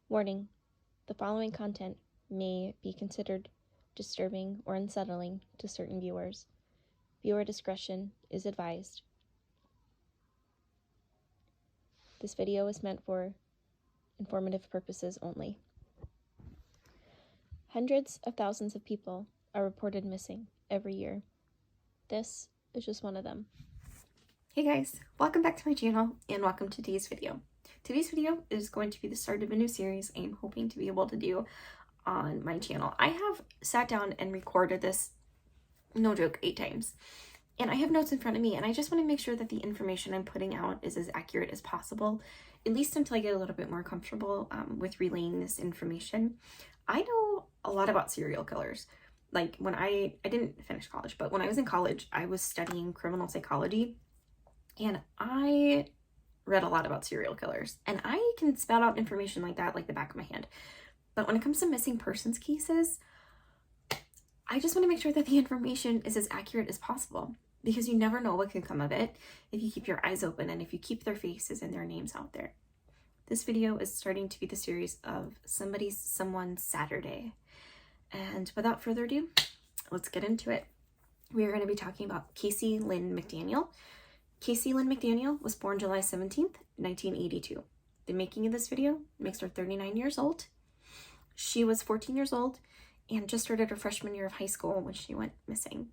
Warning: the following content may be considered disturbing or unsettling to certain viewers. Viewer discretion is advised. This video is meant for informative purposes only. Hundreds of thousands of people are reported missing every year. This is just one of them. Hey guys, welcome back to my channel and welcome to today's video. Today's video is going to be the start of a new series I'm hoping to be able to do on my channel. I have sat down and recorded this, no joke, 8 times. And I have notes in front of me and I just want to make sure that the information I'm putting out is as accurate as possible, at least until I get a little bit more comfortable with relaying this information. I know a lot about serial killers. Like when I didn't finish college, but when I was in college, I was studying criminal psychology. And I read a lot about serial killers, and I can spout out information like that like the back of my hand. But when it comes to missing persons cases, I just want to make sure that the information is as accurate as possible, because you never know what can come of it if you keep your eyes open and if you keep their faces and their names out there. This video is starting to be the series of Someone's Saturday. And without further ado, let's get into it. We are going to be talking about Cayce Lynn McDaniel. Cayce Lynn McDaniel was born July 17th, 1982. The making of this video makes her 39 years old. She was 14 years old and just started her freshman year of high school when she went missing.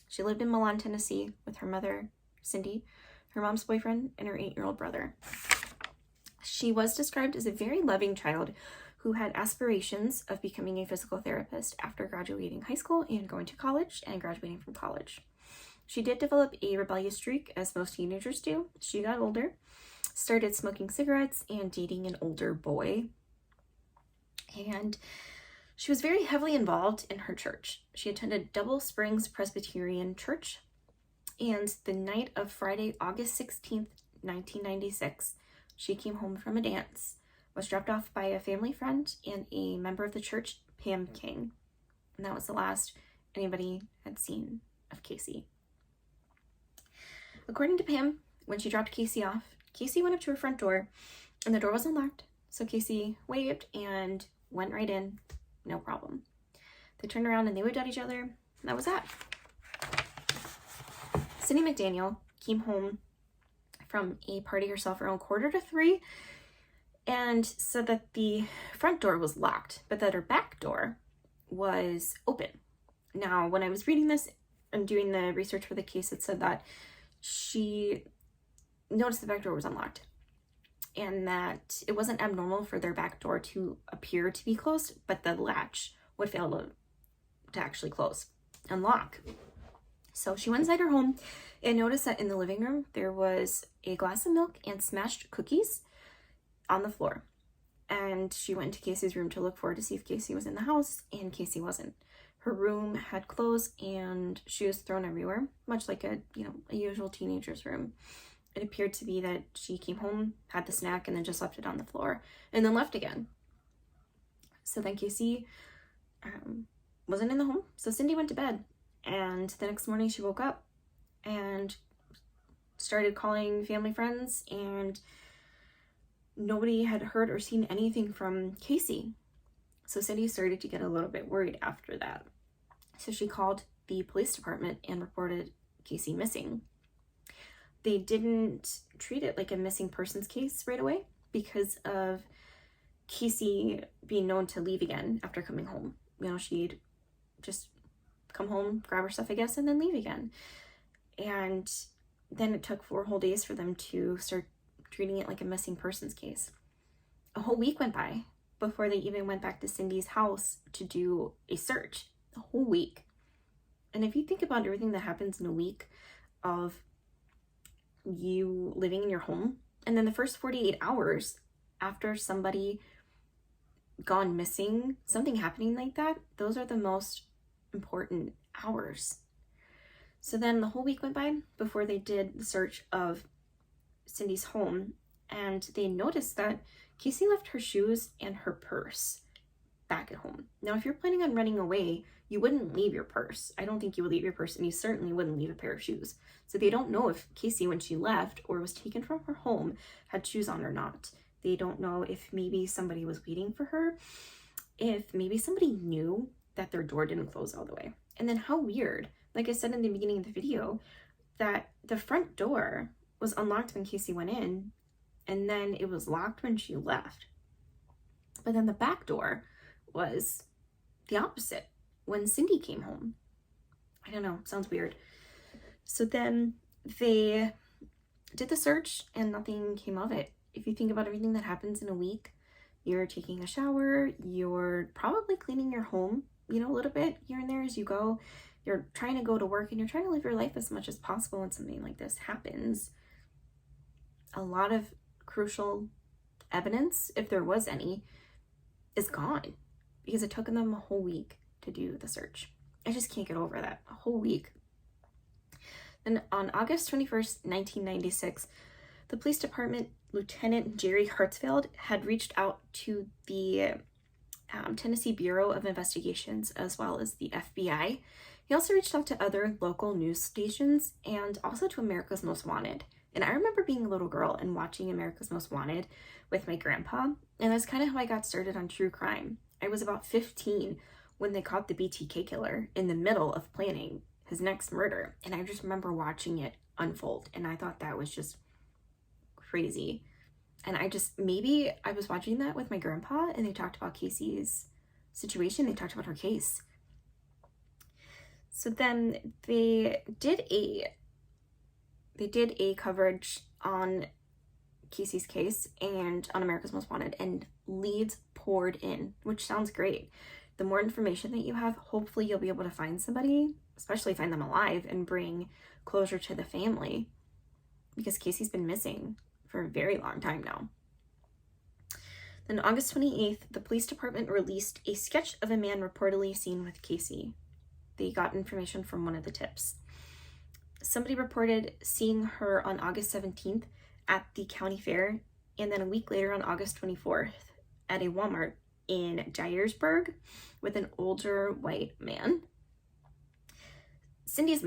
She lived in Milan, Tennessee with her mother, Cindy, her mom's boyfriend, and her 8-year-old brother. She was described as a very loving child who had aspirations of becoming a physical therapist after graduating high school and going to college and graduating from college. She did develop a rebellious streak, as most teenagers do. She got older, started smoking cigarettes and dating an older boy. And she was very heavily involved in her church. She attended Double Springs Presbyterian Church. And the night of Friday, August 16th, 1996, she came home from a dance, was dropped off by a family friend and a member of the church, Pam King. And that was the last anybody had seen of Cayce. According to Pam, when she dropped Cayce off, Cayce went up to her front door and the door was unlocked. So Cayce waved and went right in, no problem. They turned around and they waved at each other, and that was that. Cindy McDaniel came home from a party herself around 2:45 and said that the front door was locked, but that her back door was open. Now, when I was reading this and doing the research for the case, it said that she noticed the back door was unlocked and that it wasn't abnormal for their back door to appear to be closed, but the latch would fail to actually close and lock. So she went inside her home and noticed that in the living room there was a glass of milk and smashed cookies on the floor. And she went into Cayce's room to look for her to see if Cayce was in the house, and Cayce wasn't. Her room had clothes and shoes thrown everywhere, much like a usual teenager's room. It appeared to be that she came home, had the snack, and then just left it on the floor, and then left again. So then Cayce wasn't in the home, so Cindy went to bed. And the next morning she woke up and started calling family friends, and nobody had heard or seen anything from Cayce. So Cindy started to get a little bit worried after that. So she called the police department and reported Cayce missing. They didn't treat it like a missing persons case right away because of Cayce being known to leave again after coming home. She'd just come home, grab her stuff, I guess, and then leave again. And then it took 4 whole days for them to start treating it like a missing persons case. A whole week went by before they even went back to Cindy's house to do a search. A whole week. And if you think about everything that happens in a week of you living in your home, and then the first 48 hours after somebody gone missing, something happening like that, those are the most important hours. So then the whole week went by before they did the search of Cindy's home, and they noticed that Cayce left her shoes and her purse back at home. Now, if you're planning on running away, you wouldn't leave your purse. I don't think you would leave your purse, and you certainly wouldn't leave a pair of shoes. So they don't know if Cayce, when she left or was taken from her home, had shoes on or not. They don't know if maybe somebody was waiting for her, if maybe somebody knew that their door didn't close all the way. And then how weird, like I said in the beginning of the video, that the front door was unlocked when Cayce went in, and then it was locked when she left. But then the back door was the opposite when Cindy came home. I don't know, sounds weird. So then they did the search and nothing came of it. If you think about everything that happens in a week, you're taking a shower, you're probably cleaning your home, a little bit here and there as you go. You're trying to go to work and you're trying to live your life as much as possible when something like this happens. A lot of crucial evidence, if there was any, is gone because it took them a whole week to do the search. I just can't get over that. A whole week. Then on August 21st, 1996, the police department, Lieutenant Jerry Hartsfield, had reached out to the Tennessee Bureau of Investigations as well as the FBI. He also reached out to other local news stations and also to America's Most Wanted. And I remember being a little girl and watching America's Most Wanted with my grandpa, and that's kind of how I got started on true crime. I was about 15 when they caught the BTK killer in the middle of planning his next murder, and I just remember watching it unfold, and I thought that was just crazy. And maybe I was watching that with my grandpa, and they talked about Cayce's situation, they talked about her case. So then they did a coverage on Cayce's case and on America's Most Wanted, and leads poured in, which sounds great. The more information that you have, hopefully you'll be able to find somebody, especially find them alive, and bring closure to the family, because Cayce's been missing for a very long time now. Then August 28th, the police department released a sketch of a man reportedly seen with Cayce. They got information from one of the tips. Somebody reported seeing her on August 17th at the county fair, and then a week later on August 24th at a Walmart in Dyersburg with an older white man. Cindy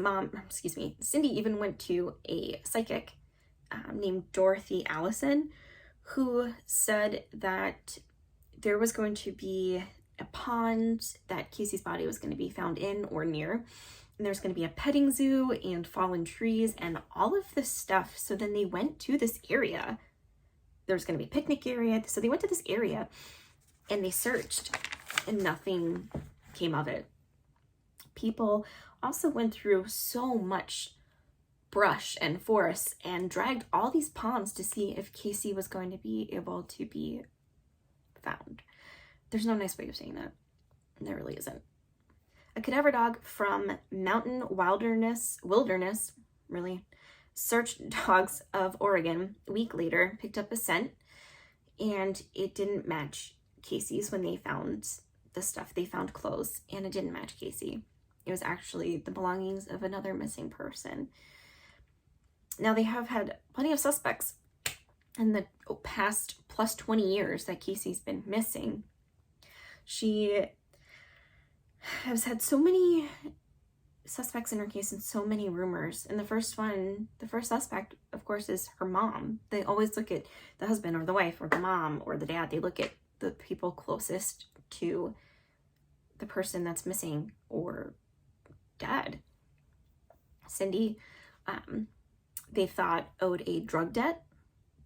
even went to a psychic named Dorothy Allison, who said that there was going to be a pond that Cayce's body was going to be found in or near. And there's going to be a petting zoo and fallen trees and all of this stuff. So then they went to this area. There's going to be a picnic area. So they went to this area and they searched and nothing came of it. People also went through so much brush and forest and dragged all these ponds to see if Cayce was going to be able to be found. There's no nice way of saying that. There really isn't. A cadaver dog from Mountain Wilderness, search dogs of Oregon, a week later, picked up a scent, and it didn't match Cayce's when they found the stuff. They found clothes, and it didn't match Cayce. It was actually the belongings of another missing person. Now, they have had plenty of suspects in the past plus 20 years that Cayce's been missing. She has had so many suspects in her case and so many rumors. And the first suspect, of course, is her mom. They always look at the husband or the wife or the mom or the dad. They look at the people closest to the person that's missing or dead. Cindy, they thought owed a drug debt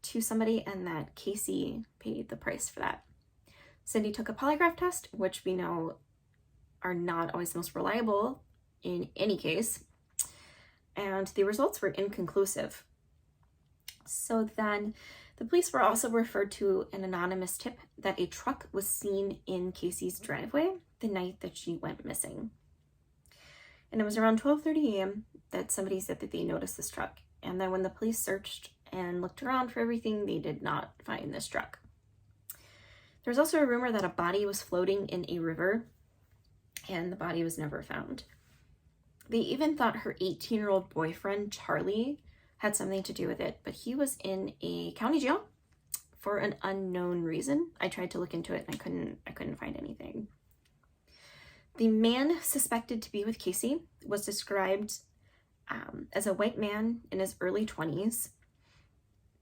to somebody, and that Cayce paid the price for that. Cindy took a polygraph test, which we know are not always the most reliable in any case, and the results were inconclusive. So then the police were also referred to an anonymous tip that a truck was seen in Cayce's driveway the night that she went missing. And it was around 12:30 a.m. that somebody said that they noticed this truck. And then when the police searched and looked around for everything, they did not find this truck. There's also a rumor that a body was floating in a river, and the body was never found. They even thought her 18-year-old boyfriend, Charlie, had something to do with it, but he was in a county jail for an unknown reason. I tried to look into it and I couldn't find anything. The man suspected to be with Cayce was described as a white man in his early 20s.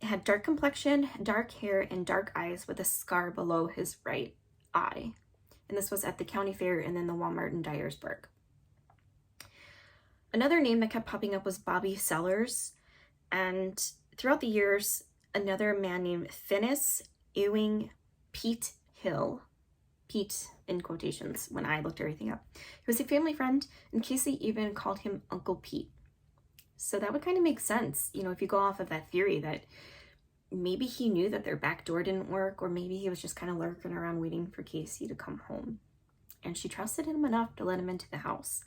had dark complexion, dark hair, and dark eyes with a scar below his right eye. And this was at the county fair and then the Walmart in Dyersburg. Another name that kept popping up was Bobby Sellers. And throughout the years, another man named Finis Ewing Pete Hill, Pete in quotations when I looked everything up. He was a family friend, and Cayce even called him Uncle Pete. So that would kind of make sense, you know, if you go off of that theory that maybe he knew that their back door didn't work, or maybe he was just kind of lurking around waiting for Cayce to come home. And she trusted him enough to let him into the house.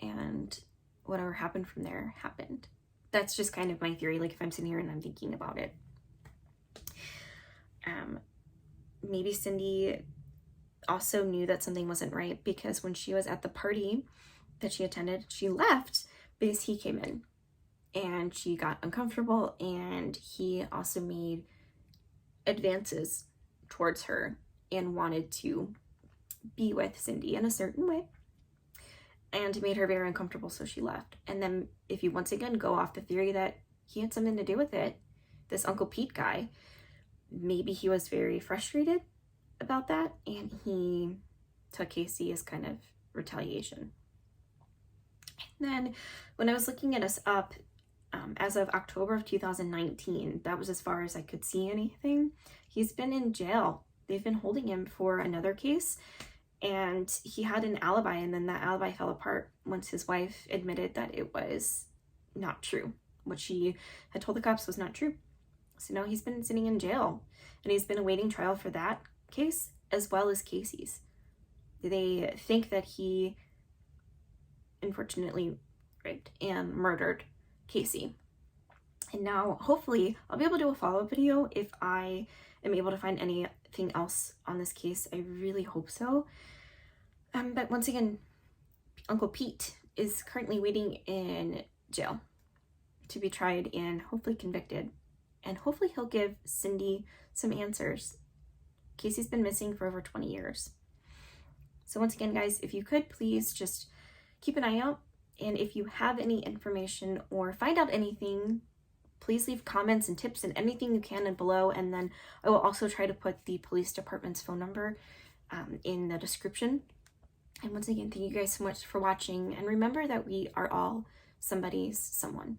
And whatever happened from there happened. That's just kind of my theory, like if I'm sitting here and I'm thinking about it. Maybe Cindy also knew that something wasn't right, because when she was at the party that she attended, she left because he came in. And she got uncomfortable, and he also made advances towards her and wanted to be with Cindy in a certain way, and made her very uncomfortable, so she left. And then if you once again go off the theory that he had something to do with it, this Uncle Pete guy, maybe he was very frustrated about that, and he took Cayce as kind of retaliation. And then when I was looking at us up, as of October of 2019, that was as far as I could see anything. He's been in jail. They've been holding him for another case, and he had an alibi, and then that alibi fell apart once his wife admitted that it was not true. What she had told the cops was not true. So now he's been sitting in jail, and he's been awaiting trial for that case as well as Cayce's. They think that he unfortunately raped and murdered Cayce. And now hopefully I'll be able to do a follow-up video if I am able to find anything else on this case. I really hope so. But once again, Uncle Pete is currently waiting in jail to be tried and hopefully convicted. And hopefully he'll give Cindy some answers. Cayce's been missing for over 20 years. So once again, guys, if you could please just keep an eye out. And if you have any information or find out anything, please leave comments and tips and anything you can below. And then I will also try to put the police department's phone number in the description. And once again, thank you guys so much for watching. And remember that we are all somebody's someone.